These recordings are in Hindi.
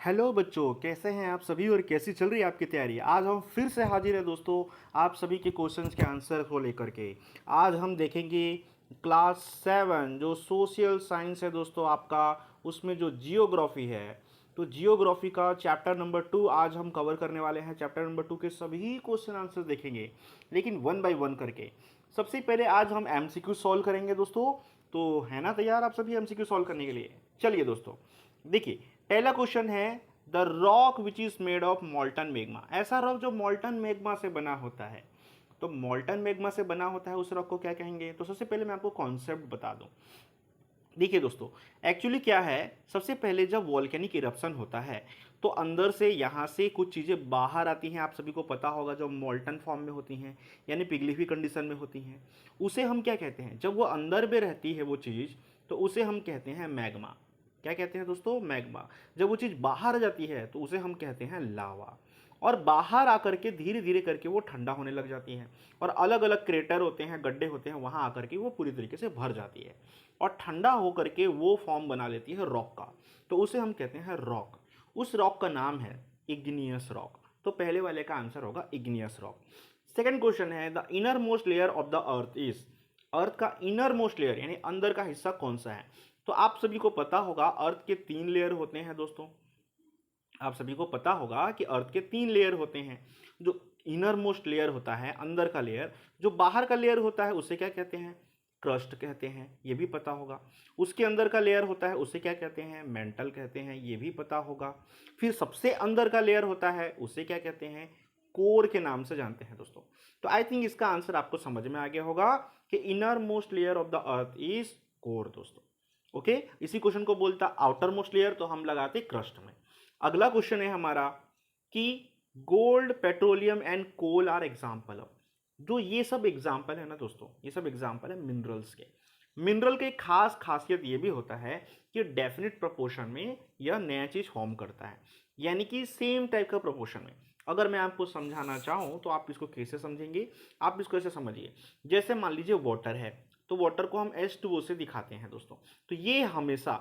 हेलो बच्चों, कैसे हैं आप सभी और कैसी चल रही है आपकी तैयारी। आज हम फिर से हाजिर हैं दोस्तों, आप सभी के क्वेश्चंस के आंसर को लेकर के। आज हम देखेंगे क्लास 7 जो सोशल साइंस है दोस्तों आपका, उसमें जो जियोग्राफी है। तो जियोग्राफी का चैप्टर नंबर 2 आज हम कवर करने वाले हैं। चैप्टर नंबर 2 के सभी क्वेश्चन आंसर देखेंगे, लेकिन वन बाय वन करके। सबसे पहले आज हम एमसीक्यू सॉल्व करेंगे दोस्तों। तो है ना तैयार आप सभी एमसीक्यू सॉल्व करने के लिए? चलिए दोस्तों, देखिए पहला क्वेश्चन है, the rock which is made of मॉल्टन magma. ऐसा रॉक जो मॉल्टन मैग्मा से बना होता है। तो मॉल्टन मैग्मा से बना होता है उस रॉक को क्या कहेंगे? तो सबसे पहले मैं आपको कॉन्सेप्ट बता दूं। देखिए दोस्तों, एक्चुअली क्या है, सबसे पहले जब वॉल्केनिक इरप्शन होता है तो अंदर से यहाँ से कुछ चीज़ें बाहर आती हैं। आप सभी को पता होगा, जो मॉल्टन फॉर्म में होती हैं यानी पिघली हुई कंडीशन में होती हैं, उसे हम क्या कहते हैं? जब वो अंदर में रहती है वो चीज़, तो उसे हम कहते हैं मैग्मा। क्या कहते हैं दोस्तों? मैग्मा। जब वो चीज़ बाहर आ जाती है तो उसे हम कहते हैं लावा। और बाहर आकर के धीरे धीरे करके वो ठंडा होने लग जाती है, और अलग अलग क्रेटर होते हैं, गड्ढे होते हैं, वहाँ आकर के वो पूरी तरीके से भर जाती है और ठंडा होकर के वो फॉर्म बना लेती है रॉक का। तो उसे हम कहते हैं रॉक। उस रॉक का नाम है इग्नियस रॉक। तो पहले वाले का आंसर होगा इग्नियस रॉक। सेकंड क्वेश्चन है, the inner most layer of the earth is. Earth का इनर मोस्ट लेयर यानी अंदर का हिस्सा कौन सा है? तो आप सभी को पता होगा अर्थ के 3 लेयर होते हैं दोस्तों। आप सभी को पता होगा कि अर्थ के 3 लेयर होते हैं। जो इनर मोस्ट लेयर होता है, अंदर का लेयर, जो बाहर का लेयर होता है उसे क्या कहते हैं? क्रस्ट कहते हैं, ये भी पता होगा। उसके अंदर का लेयर होता है उसे क्या कहते हैं? मेंटल कहते हैं, ये भी पता होगा। फिर सबसे अंदर का लेयर होता है उसे क्या कहते हैं? कोर के नाम से जानते हैं दोस्तों। तो आई थिंक इसका आंसर आपको समझ में आ गया होगा कि inner most layer of the earth is core दोस्तों। ओके, इसी क्वेश्चन को बोलता आउटर मोस्ट लेयर, तो हम लगाते क्रस्ट में। अगला क्वेश्चन है हमारा कि gold, petroleum and coal are example of. जो ये सब एग्जाम्पल है ना दोस्तों, ये सब एग्जाम्पल है मिनरल्स के। मिनरल के खास खासियत ये भी होता है कि डेफिनेट प्रोपोर्शन में यह नया चीज फॉर्म करता है, यानी कि सेम टाइप का प्रोपोर्शन में। अगर मैं आपको समझाना चाहूँ तो आप इसको कैसे समझेंगे? आप इसको ऐसे समझिए, जैसे मान लीजिए वाटर है, तो वाटर को हम H2O से दिखाते हैं दोस्तों। तो ये हमेशा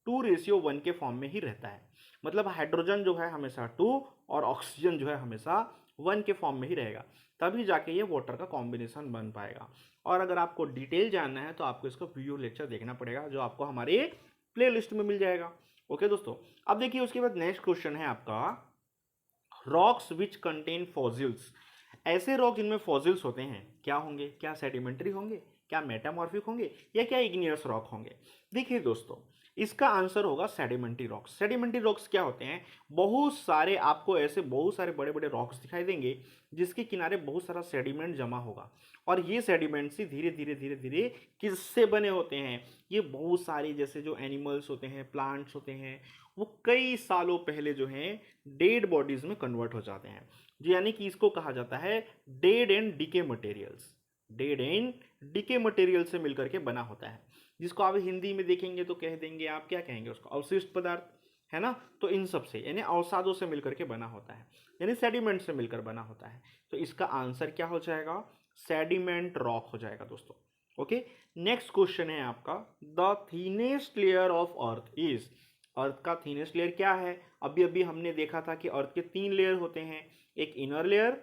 2:1 के फॉर्म में ही रहता है। मतलब हाइड्रोजन जो है हमेशा 2 और ऑक्सीजन जो है हमेशा 1 के फॉर्म में ही रहेगा, तभी जाके ये वाटर का कॉम्बिनेशन बन पाएगा। और अगर आपको डिटेल जानना है तो आपको इसका वीडियो लेक्चर देखना पड़ेगा, जो आपको हमारे प्ले लिस्ट में मिल जाएगा। ओके दोस्तों, अब देखिए उसके बाद नेक्स्ट क्वेश्चन है आपका, रॉक्स विच कंटेन फॉसिल्स। ऐसे रॉक जिनमें फॉसिल्स होते हैं क्या होंगे? क्या सेडिमेंट्री होंगे, क्या मेटामॉर्फिक होंगे, या क्या इग्नियस रॉक होंगे? देखिए दोस्तों, इसका आंसर होगा सेडिमेंट्री रॉक्स। सेडिमेंट्री रॉक्स क्या होते हैं? बहुत सारे, आपको ऐसे बहुत सारे बड़े बड़े रॉक्स दिखाई देंगे जिसके किनारे बहुत सारा सेडिमेंट जमा होगा। और ये सेडिमेंट्स ही धीरे धीरे धीरे धीरे किससे बने होते हैं? ये बहुत सारे, जैसे जो एनिमल्स होते हैं, प्लांट्स होते हैं, वो कई सालों पहले जो हैं डेड बॉडीज में कन्वर्ट हो जाते हैं। जो यानी कि इसको कहा जाता है dead and decay materials. Dead and decay material से मिलकर के बना होता है, जिसको आप हिंदी में देखेंगे तो कह देंगे, आप क्या कहेंगे उसको? अवशिष्ट पदार्थ, है ना? तो इन सब से यानी अवसादों से मिलकर के बना होता है, यानी सेडिमेंट से मिलकर बना होता है। तो इसका आंसर क्या हो जाएगा? सेडिमेंट रॉक हो जाएगा दोस्तों। ओके, नेक्स्ट क्वेश्चन है आपका, the thinnest layer of earth is. Earth का थीनेस्ट लेयर क्या है? अभी अभी हमने देखा था कि अर्थ के 3 लेयर होते हैं, एक इनर लेयर,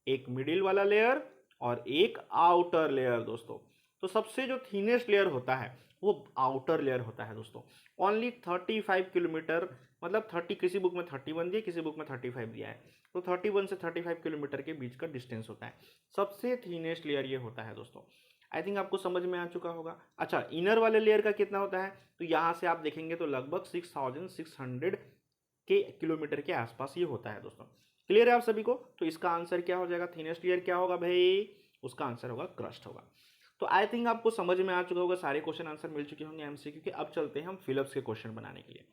एक मिडिल वाला लेयर, और एक आउटर लेयर दोस्तों। तो सबसे जो थीनेस्ट लेयर होता है वो आउटर लेयर होता है दोस्तों। ओनली 35 किलोमीटर, मतलब 30, किसी बुक में 31 दिया, किसी बुक में 35 दिया है, तो 31 से 35 किलोमीटर के बीच का डिस्टेंस होता है। सबसे थीनेस्ट लेयर ये होता है दोस्तों। आई थिंक आपको समझ में आ चुका होगा। अच्छा, इनर वाले लेयर का कितना होता है? तो यहाँ से आप देखेंगे तो लगभग 6600 के किलोमीटर के आसपास ये होता है दोस्तों। क्लियर है आप सभी को? तो इसका आंसर क्या हो जाएगा? थीनेस्ट लेयर क्या होगा भाई? उसका आंसर होगा क्रस्ट होगा। तो आई थिंक आपको समझ में आ चुका होगा, सारे क्वेश्चन आंसर मिल चुके होंगे एमसीक्यू के। अब चलते हैं हम फिलिप्स के क्वेश्चन बनाने के लिए।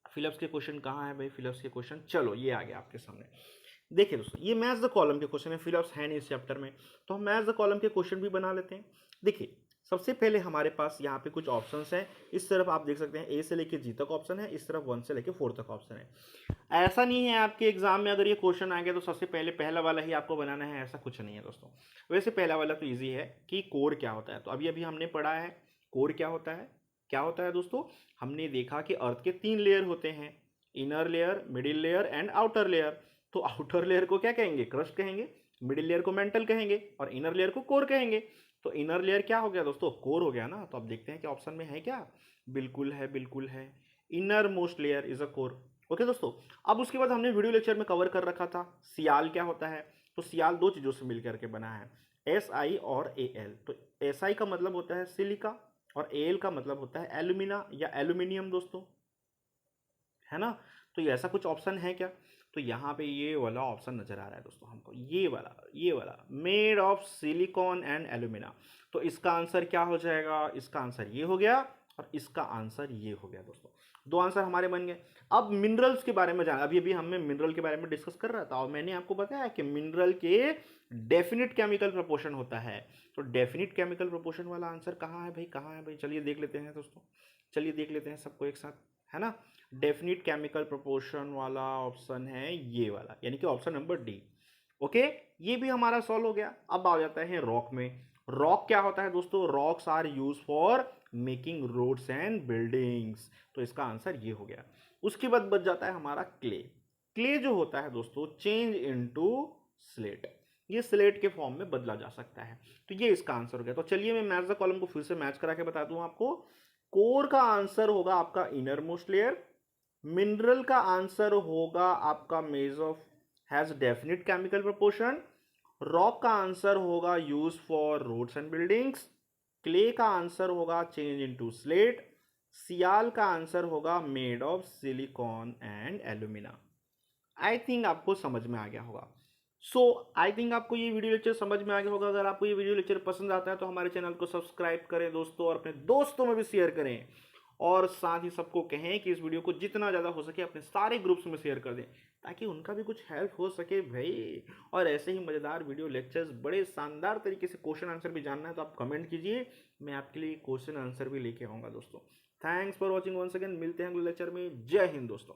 फिलिप्स के क्वेश्चन कहाँ है भाई? फिलिप्स के क्वेश्चन चलो ये आ गया आपके सामने। देखिए दोस्तों, ये मैच द कॉलम के क्वेश्चन है, फिलिप्स है नहीं इस चैप्टर में, तो हम मैच द कॉलम के क्वेश्चन भी बना लेते हैं। देखिए सबसे पहले हमारे पास यहाँ पे कुछ ऑप्शंस हैं। इस तरफ आप देख सकते हैं ए से लेके जी तक ऑप्शन है, इस तरफ 1 से लेके 4 तक ऑप्शन है। ऐसा नहीं है आपके एग्जाम में अगर ये क्वेश्चन आ गया तो सबसे पहले पहला वाला ही आपको बनाना है, ऐसा कुछ नहीं है दोस्तों। वैसे पहला वाला तो ईजी है कि कोर क्या होता है, तो अभी अभी हमने पढ़ा है कोर क्या होता है। क्या होता है दोस्तों? हमने देखा कि अर्थ के 3 लेयर होते हैं, inner layer, middle layer and outer layer. तो आउटर लेयर को क्या कहेंगे? क्रस्ट कहेंगे, मिडिल लेयर को मेंटल कहेंगे और इनर लेयर को कोर कहेंगे। तो इनर लेयर क्या हो गया दोस्तों? कोर हो गया ना। तो अब देखते हैं कि ऑप्शन में है क्या। बिल्कुल है, बिल्कुल है। Inner most layer is a core. Okay दोस्तों, अब उसके बाद हमने वीडियो लेक्चर में कवर कर रखा था सियाल क्या होता है। तो सियाल दो चीज़ों से मिलकर के बना है, एस आई और ए एल। तो एस आई का मतलब होता है सिलिका और ए एल का मतलब होता है एल्यूमिना या एल्यूमिनियम दोस्तों, है ना। तो ये ऐसा कुछ ऑप्शन है क्या? तो यहाँ पे ये वाला ऑप्शन नजर आ रहा है दोस्तों हमको, ये वाला made of silicon and alumina. तो इसका आंसर क्या हो जाएगा? इसका आंसर ये हो गया और इसका आंसर ये हो गया दोस्तों। दो आंसर हमारे बन गए। अब मिनरल्स के बारे में जाना, अभी अभी हमें मिनरल के बारे में डिस्कस कर रहा था और मैंने आपको बताया कि मिनरल के डेफिनिट केमिकल प्रोपोर्शन होता है। तो डेफिनिट केमिकल प्रोपोर्शन वाला आंसर कहाँ है भाई, कहाँ है भाई? चलिए देख लेते हैं दोस्तों, चलिए देख लेते हैं सबको एक साथ, है ना। डेफिनिट केमिकल प्रोपोर्शन वाला ऑप्शन है ये वाला, यानी कि ऑप्शन नंबर डी। ओके, ये भी हमारा सॉल्व हो गया। अब आ जाता है रॉक में। रॉक क्या होता है दोस्तों? Rocks are use for making roads and buildings. तो इसका आंसर ये हो गया। उसके बाद बच जाता है हमारा क्ले। क्ले जो होता है दोस्तों, चेंज इनटू स्लेट, ये स्लेट के फॉर्म में बदला जा सकता है। तो ये इसका आंसर हो गया। तो चलिए मैं मैच द कॉलम को फिर से मैच करा के बता दूं आपको। कोर का आंसर होगा आपका इनर मोस्ट लेयर, मिनरल का आंसर होगा आपका made of has definite chemical proportion, rock का आंसर होगा use for roads and buildings, clay का आंसर होगा चेंज इनटू स्लेट, सियाल का आंसर होगा made of silicon and alumina. I think आपको समझ में आ गया होगा। आई थिंक आपको ये वीडियो लेक्चर समझ में आ गया होगा। अगर आपको ये वीडियो लेक्चर पसंद आता है तो हमारे चैनल को सब्सक्राइब करें दोस्तों और अपने दोस्तों में भी शेयर करें और साथ ही सबको कहें कि इस वीडियो को जितना ज़्यादा हो सके अपने सारे ग्रुप्स में शेयर कर दें ताकि उनका भी कुछ हेल्प हो सके भाई। और ऐसे ही मज़ेदार वीडियो लेक्चर्स बड़े शानदार तरीके से क्वेश्चन आंसर भी जानना है तो आप कमेंट कीजिए, मैं आपके लिए क्वेश्चन आंसर भी लेके आऊँगा दोस्तों। Thanks for watching once again, मिलते हैं अगले लेक्चर में। जय हिंद दोस्तों।